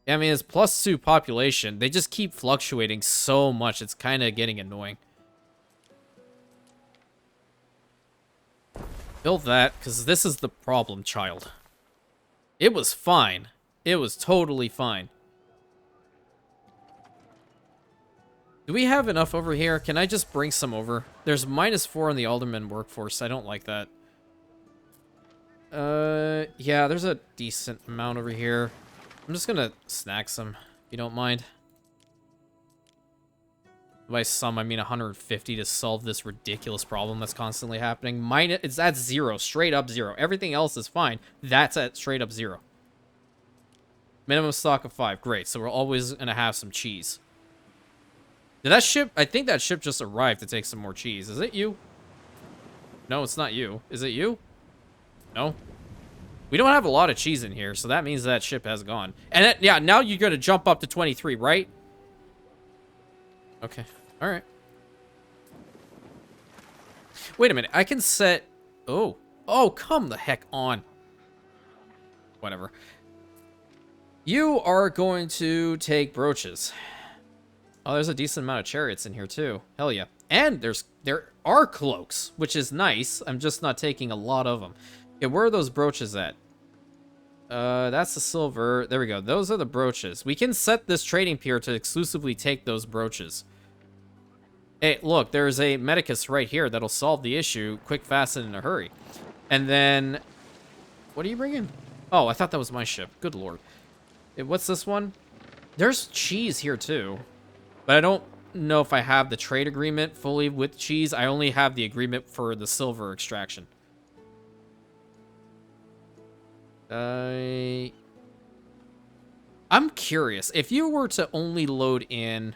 I mean, it's +2 population. They just keep fluctuating so much. It's kind of getting annoying. Build that, because this is the problem, child. It was fine. It was totally fine. Do we have enough over here? Can I just bring some over? There's -4 on the alderman workforce. I don't like that. Yeah, there's a decent amount over here. I'm just gonna snack some, if you don't mind. By some, I mean 150 to solve this ridiculous problem that's constantly happening. It's at 0, straight up 0. Everything else is fine. That's at straight up 0. Minimum stock of 5. Great, so we're always gonna have some cheese. Did that ship... I think that ship just arrived to take some more cheese. Is it you? No, it's not you. Is it you? No? We don't have a lot of cheese in here, so that means that ship has gone. And yeah, now you're gonna jump up to 23, right? Okay. Alright. Wait a minute. I can set... Oh. Oh, come the heck on. Whatever. You are going to take brooches. Oh, there's a decent amount of chariots in here, too. Hell yeah. And there are cloaks, which is nice. I'm just not taking a lot of them. Okay, where are those brooches at? That's the silver. There we go. Those are the brooches. We can set this trading pier to exclusively take those brooches. Hey, look, there's a medicus right here that'll solve the issue quick, fast, and in a hurry. And then... What are you bringing? Oh, I thought that was my ship. Good lord. What's this one? There's cheese here, too. But I don't know if I have the trade agreement fully with cheese. I only have the agreement for the silver extraction. I'm curious. If you were to only load in...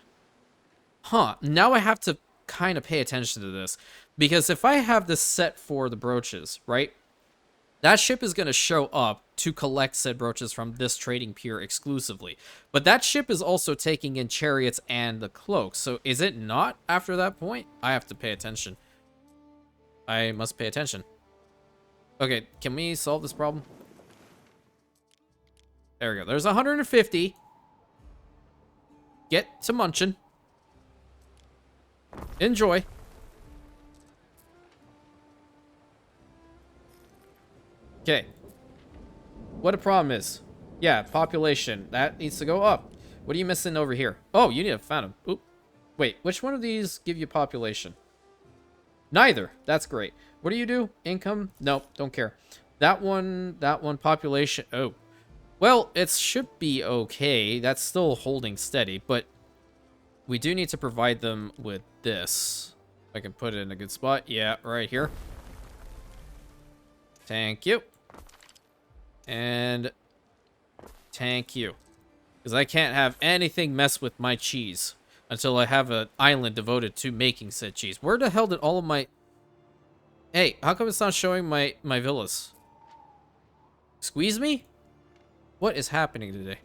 Huh. Now I have to kind of pay attention to this. Because if I have this set for the brooches, right? That ship is going to show up to collect said brooches from this trading pier exclusively. But that ship is also taking in chariots and the cloaks. So is it not after that point? I have to pay attention. I must pay attention. Okay, can we solve this problem? There we go. There's 150. Get to munchin'. Enjoy. Okay. What a problem is. Yeah, population. That needs to go up. What are you missing over here? Oh, you need a phantom. Oop. Wait, which one of these give you population? Neither. That's great. What do you do? Income? No, don't care. That one, population. Oh. Well, it should be okay. That's still holding steady, but we do need to provide them with this. If I can put it in a good spot. Yeah, right here. Thank you. And thank you. Because I can't have anything mess with my cheese until I have an island devoted to making said cheese. Where the hell did all of my... Hey, how come it's not showing my villas? Squeeze me? What is happening today?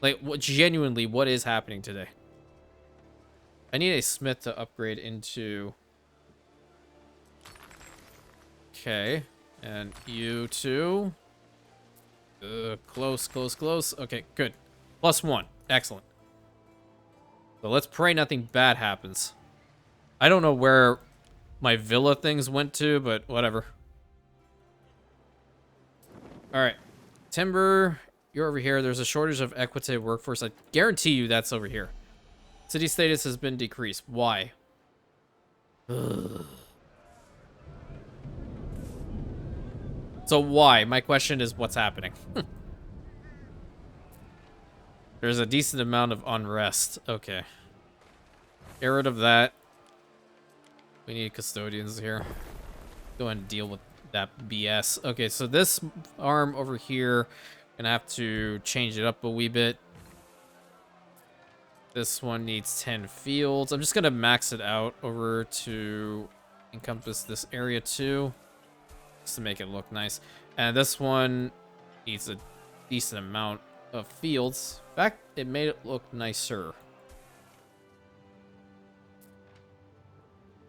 Like, genuinely, what is happening today? I need a smith to upgrade into... Okay. And you too. Close, close, close. Okay, good. +1. Excellent. So let's pray nothing bad happens. I don't know where my villa things went to, but whatever. Alright. Timber, you're over here. There's a shortage of equitative workforce. I guarantee you that's over here. City status has been decreased. Why? Ugh. So why? My question is what's happening? There's a decent amount of unrest. Okay. Get rid of that. We need custodians here. Go ahead and deal with that BS. Okay, so this arm over here, gonna have to change it up a wee bit. This one needs 10 fields. I'm just gonna max it out over to encompass this area too, just to make it look nice. And this one needs a decent amount of fields. In fact, it made it look nicer.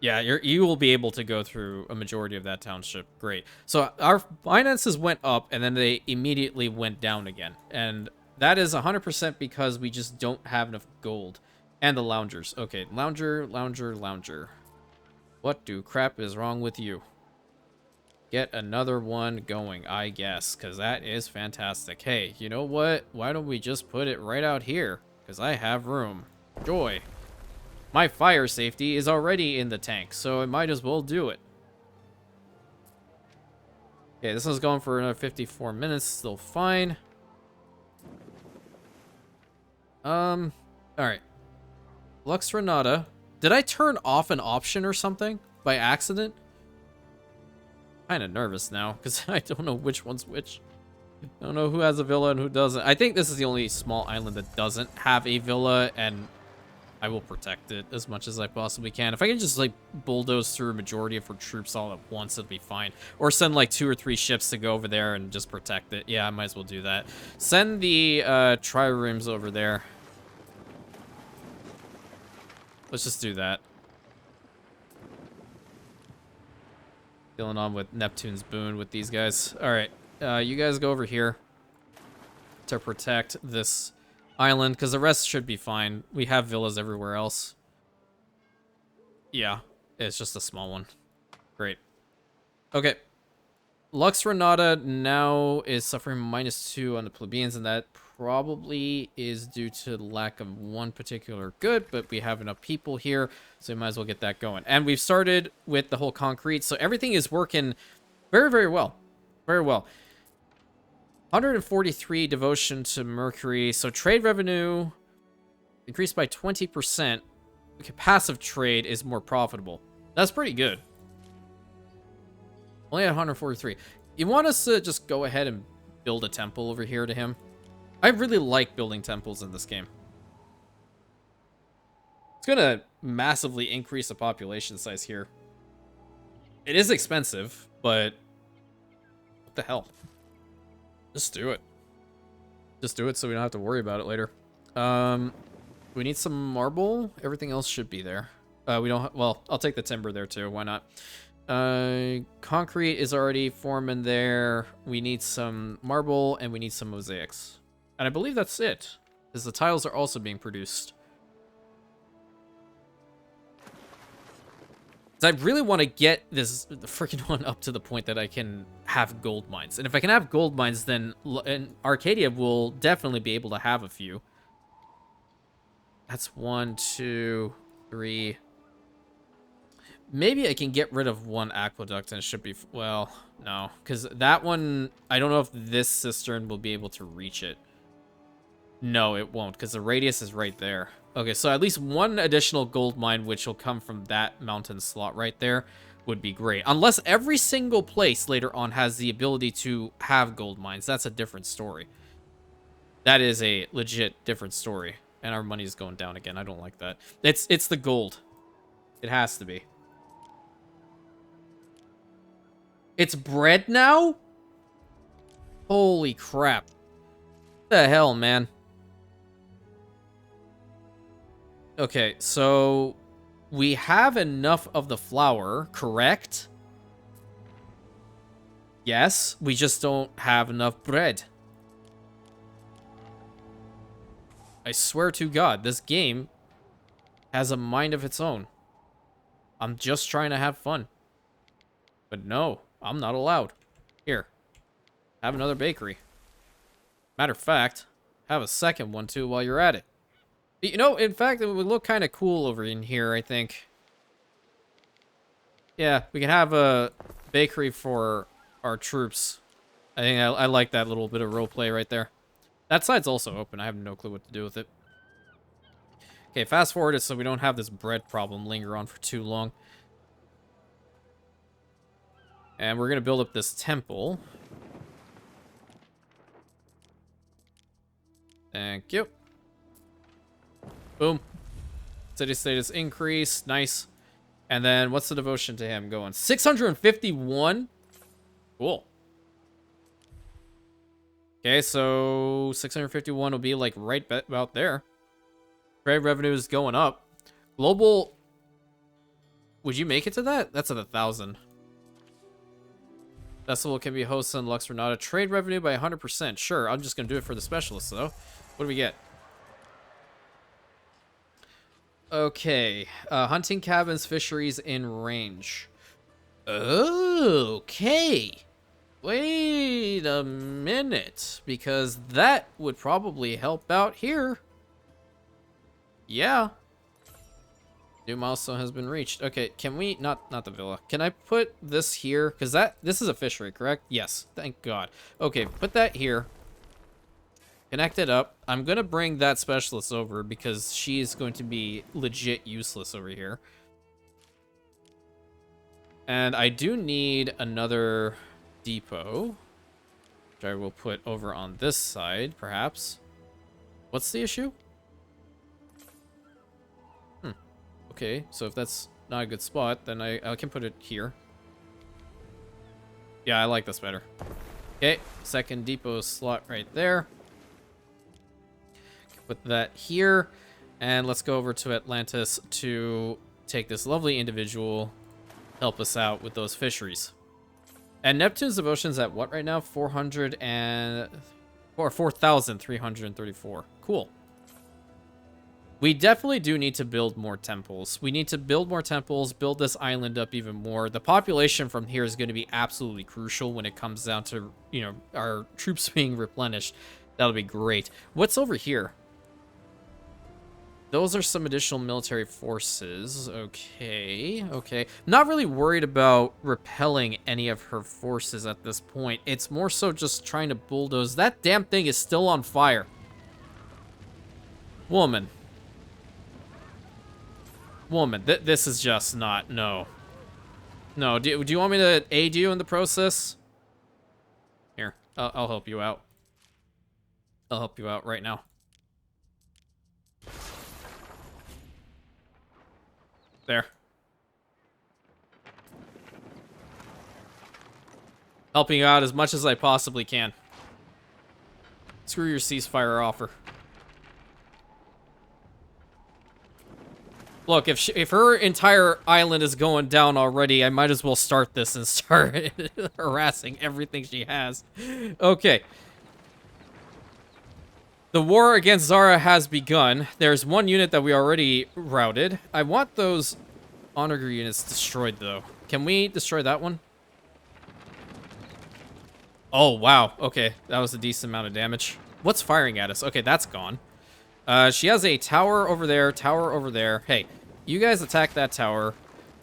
Yeah, you will be able to go through a majority of that township. Great. So our finances went up, and then they immediately went down again. And that is 100% because we just don't have enough gold. And the loungers. Okay, lounger, lounger, lounger. What do crap is wrong with you? Get another one going, I guess, because that is fantastic. Hey, you know what? Why don't we just put it right out here? Because I have room. Joy. My fire safety is already in the tank, so I might as well do it. Okay, this is going for another 54 minutes. Still fine. Alright. Lux Ranada. Did I turn off an option or something by accident? Kind of nervous now, because I don't know which one's which. I don't know who has a villa and who doesn't. I think this is the only small island that doesn't have a villa, and I will protect it as much as I possibly can. If I can just, like, bulldoze through a majority of her troops all at once, it'll be fine. Or send, like, 2 or 3 ships to go over there and just protect it. Yeah, I might as well do that. Send the triremes over there. Let's just do that. Dealing on with Neptune's boon with these guys. All right, you guys go over here to protect this island, because the rest should be fine. We have villas everywhere else. Yeah, it's just a small one. Great. Okay. Lux Ranada now is suffering -2 on the plebeians, and that probably is due to the lack of one particular good, but we have enough people here, so we might as well get that going. And we've started with the whole concrete, so everything is working very, very well. Very well. 143 devotion to Mercury, so trade revenue increased by 20%. Passive trade is more profitable. That's pretty good. Only at 143. You want us to just go ahead and build a temple over here to him? I really like building temples in this game. It's gonna massively increase the population size here. It is expensive, but what the hell? Just do it. Just do it so we don't have to worry about it later. We need some marble. Everything else should be there. We don't. Well, I'll take the timber there too. Why not? Concrete is already forming there. We need some marble and we need some mosaics. And I believe that's it, because the tiles are also being produced. I really want to get the freaking one up to the point that I can have gold mines. And if I can have gold mines, then Arcadia will definitely be able to have a few. That's 1, 2, 3. Maybe I can get rid of one aqueduct and it should be... Well, no. Because that one... I don't know if this cistern will be able to reach it. No, it won't, because the radius is right there. Okay, so at least one additional gold mine, which will come from that mountain slot right there, would be great. Unless every single place later on has the ability to have gold mines. That's a different story. That is a legit different story. And our money is going down again. I don't like that. It's the gold. It has to be. It's bread now? Holy crap. What the hell, man? Okay, so we have enough of the flour, correct? Yes, we just don't have enough bread. I swear to God, this game has a mind of its own. I'm just trying to have fun. But no, I'm not allowed. Here, have another bakery. Matter of fact, have a second one too while you're at it. You know, in fact, it would look kind of cool over in here, I think. Yeah, we can have a bakery for our troops. I think I like that little bit of roleplay right there. That side's also open. I have no clue what to do with it. Okay, fast forward it so we don't have this bread problem linger on for too long. And we're going to build up this temple. Thank you. Boom. City status increase. Nice. And then what's the devotion to him going? 651? Cool. Okay, so 651 will be like right about there. Trade revenue is going up. Global... Would you make it to that? That's at 1,000. Festival can be hosted in Lux Ranada. Trade revenue by 100%. Sure, I'm just going to do it for the specialists, though. What do we get? Okay. Hunting cabins, fisheries in range. Okay. Wait a minute. Because that would probably help out here. Yeah. New milestone has been reached. Okay, can we... Not the villa. Can I put this here? Because this is a fishery, correct? Yes. Thank God. Okay, put that here. Connect it up. I'm going to bring that specialist over because she is going to be legit useless over here. And I do need another depot, which I will put over on this side, perhaps. What's the issue? Okay, so if that's not a good spot, then I can put it here. Yeah, I like this better. Okay, second depot slot right there. Put that here. And let's go over to Atlantis to take this lovely individual, help us out with those fisheries. And Neptune's devotion's at what right now? 4,334. Cool. We definitely do need to build more temples. We need to build more temples, build this island up even more. The population from here is going to be absolutely crucial when it comes down to, you know, our troops being replenished. That'll be great. What's over here? Those are some additional military forces. Okay, okay. Not really worried about repelling any of her forces at this point. It's more so just trying to bulldoze. That damn thing is still on fire. Woman. Woman, this is just not, no. No, do you want me to aid you in the process? Here, I'll help you out. I'll help you out right now. There. Helping you out as much as I possibly can. Screw your ceasefire offer. Look, if her entire island is going down already, I might as well start this and start harassing everything she has. Okay. The war against Zara has begun. There's one unit that we already routed. I want those honor units destroyed, though. Can we destroy that one? Oh, wow. Okay, that was a decent amount of damage. What's firing at us? Okay, that's gone. She has a tower over there, tower over there. Hey, you guys attack that tower.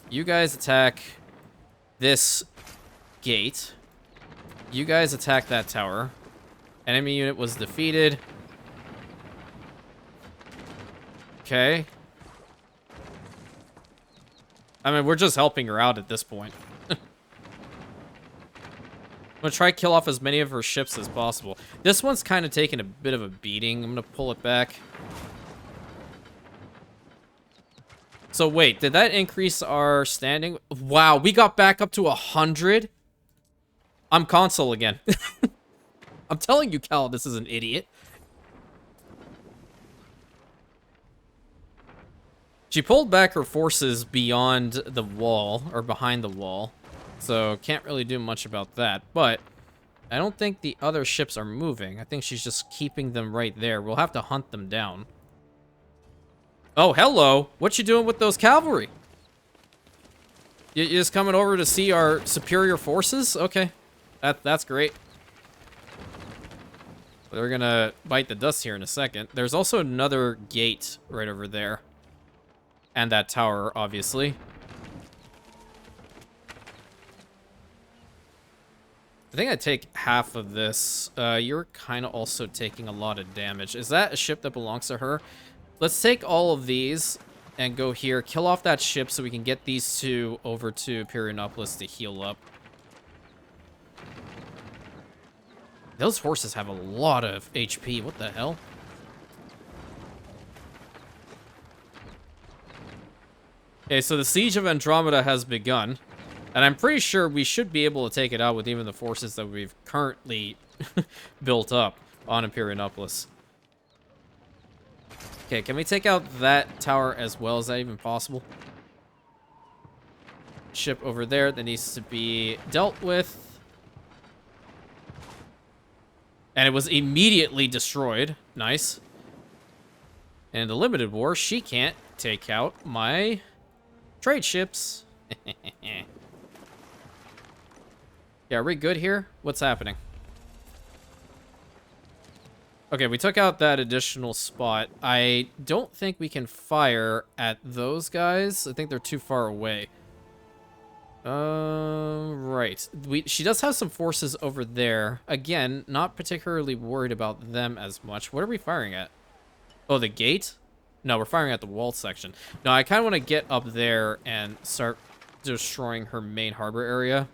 You guys attack this gate. You guys attack that tower. Enemy unit was defeated. Okay. I mean, we're just helping her out at this point. I'm gonna try to kill off as many of her ships as possible. This one's kind of taking a bit of a beating. I'm gonna pull it back. So wait, did that increase our standing? Wow, we got back up to 100? I'm consul again. I'm telling you, Cal, this is an idiot. She pulled back her forces beyond the wall, or behind the wall. So, can't really do much about that. But, I don't think the other ships are moving. I think she's just keeping them right there. We'll have to hunt them down. Oh, hello! What you doing with those cavalry? You just coming over to see our superior forces? Okay. That's great. They're gonna bite the dust here in a second. There's also another gate right over there. And that tower, obviously. I think I take half of this. You're kind of also taking a lot of damage. Is that a ship that belongs to her? Let's take all of these and go here. Kill off that ship so we can get these two over to Perionopolis to heal up. Those horses have a lot of HP. What the hell? Okay, so the Siege of Andromeda has begun. And I'm pretty sure we should be able to take it out with even the forces that we've currently built up on Imperionopolis. Okay, can we take out that tower as well? Is that even possible? Ship over there that needs to be dealt with. And it was immediately destroyed. Nice. And the limited war, she can't take out my trade ships. Yeah, are we good here? What's happening? Okay, we took out that additional spot. I don't think we can fire at those guys. I think they're too far away. Right. She does have some forces over there. Again, not particularly worried about them as much. What are we firing at? Oh, the gate? No, we're firing at the wall section. No, I kind of want to get up there and start destroying her main harbor area.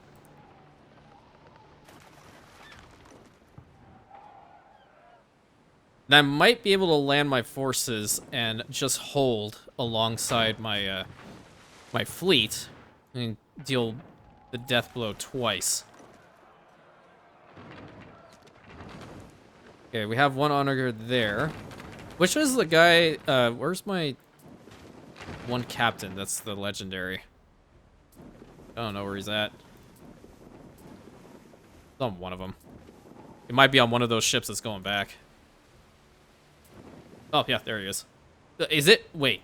And I might be able to land my forces and just hold alongside my my fleet and deal the death blow twice. Okay, we have one honor there. Which was the guy, where's my one captain? That's the legendary. I don't know where he's at. It's on one of them. It might be on one of those ships that's going back. Oh, yeah, there he is. Is it? Wait.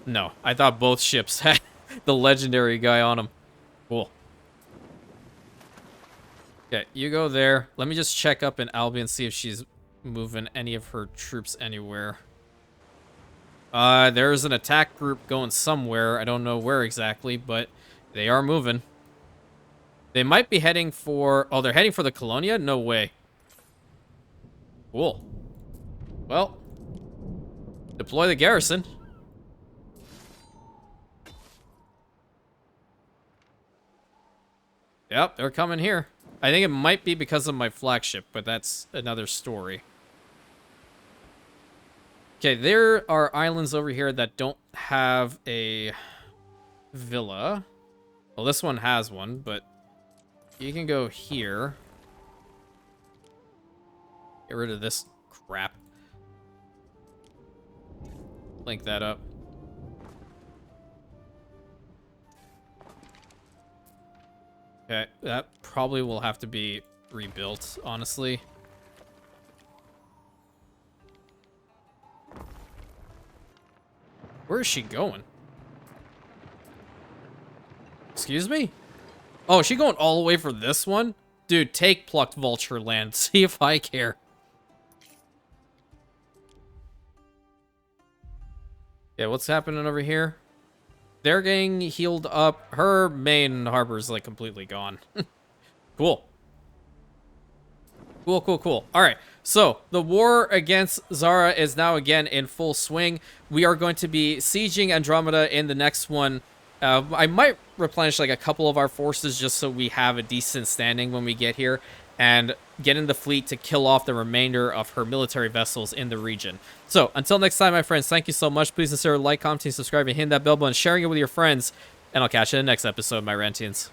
No, I thought both ships had the legendary guy on them. Cool. Okay, you go there. Let me just check up in Albion, see if she's moving any of her troops anywhere. There's an attack group going somewhere. I don't know where exactly, but they are moving. They might be heading for... Oh, they're heading for the Colonia? No way. Cool. Well, deploy the garrison. Yep, they're coming here. I think it might be because of my flagship, but that's another story. Okay, there are islands over here that don't have a villa. Well, this one has one, but you can go here. Get rid of this crap. Link that up. Okay, that probably will have to be rebuilt, honestly. Where is she going? Excuse me? Oh, is she going all the way for this one? Dude, take plucked vulture land. See if I care. Yeah, what's happening over here? They're getting healed up. Her main harbor is like completely gone. Cool. Cool, cool, cool. All right, so the war against Zara is now again in full swing. We are going to be sieging Andromeda in the next one. I might replenish like a couple of our forces just so we have a decent standing when we get here, and get in the fleet to kill off the remainder of her military vessels in the region. So until next time, my friends, thank you so much. Please consider like, commenting, subscribing, hitting that bell button, sharing it with your friends, and I'll catch you in the next episode, my Rantians.